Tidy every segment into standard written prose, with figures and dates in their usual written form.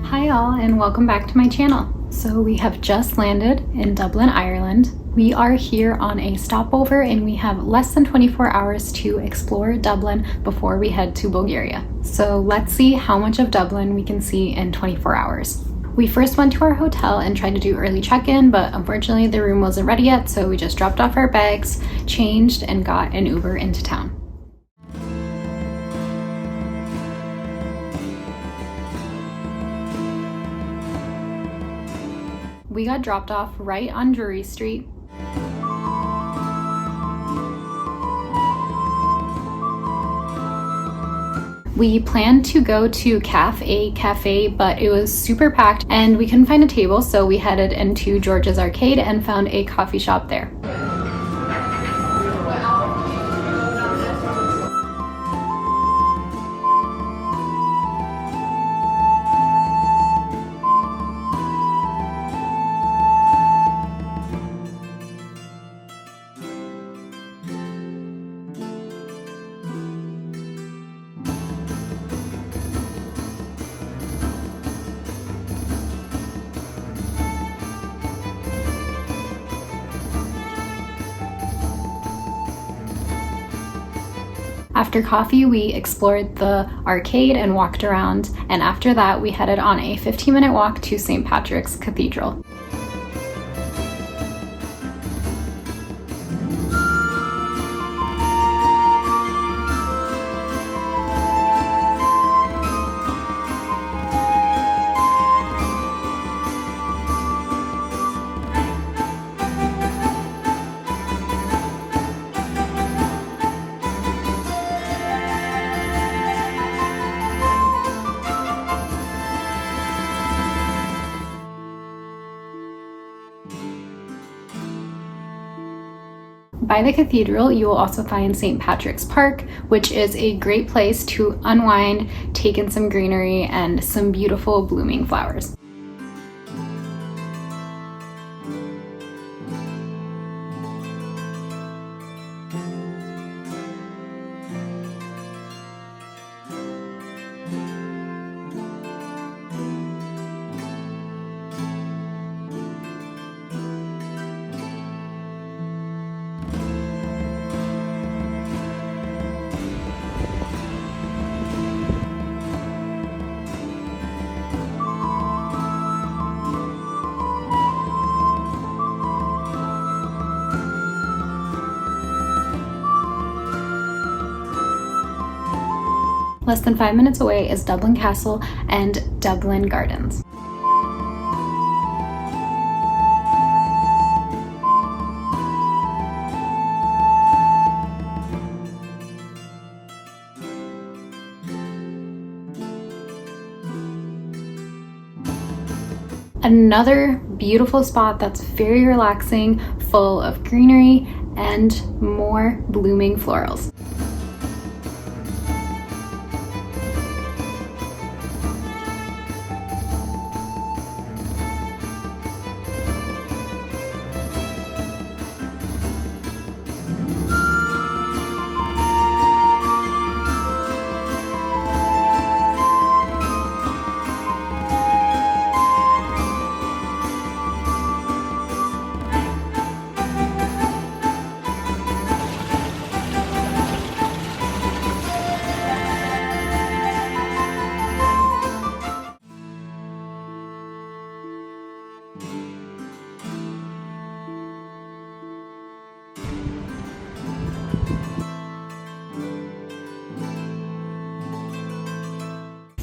Hi all, and welcome back to my channel. So we have just landed in Dublin, Ireland. We are here on a stopover and we have less than 24 hours to explore Dublin before we head to Bulgaria. So let's see how much of Dublin we can see in 24 hours. We first went to our hotel and tried to do early check-in, but unfortunately the room wasn't ready yet, so we just dropped off our bags, changed, and got an Uber into town. We got dropped off right on Drury Street. We planned to go to Cafe, but it was super packed and we couldn't find a table, so we headed into George's Arcade and found a coffee shop there. After coffee, we explored the arcade and walked around, and after that we headed on a 15-minute walk to St. Patrick's Cathedral. By the cathedral, you will also find St. Patrick's Park, which is a great place to unwind, take in some greenery, and some beautiful blooming flowers. Less than 5 minutes away is Dublin Castle and Dublin Gardens. Another beautiful spot that's very relaxing, full of greenery and more blooming florals.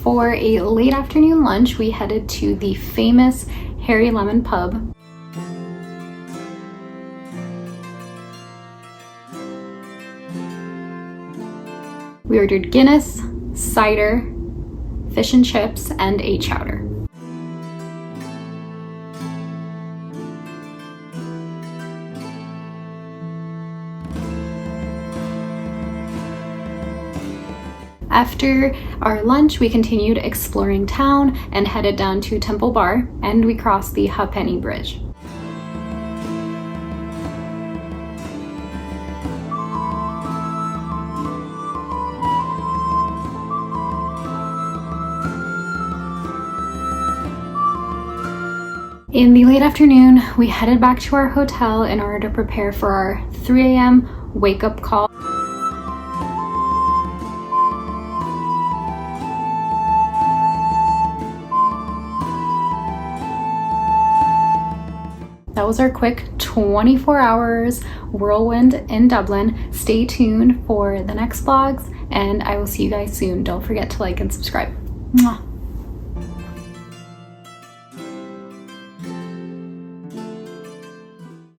For a late afternoon lunch, we headed to the famous Harry Lemon pub. We ordered Guinness, cider, fish and chips, and a chowder. After our lunch, we continued exploring town and headed down to Temple Bar, and we crossed the Halfpenny Bridge. In the late afternoon, we headed back to our hotel in order to prepare for our 3 a.m. wake-up call. That was our quick 24 hours whirlwind in Dublin. Stay tuned for the next vlogs, and I will see you guys soon. Don't forget to like and subscribe. Mwah.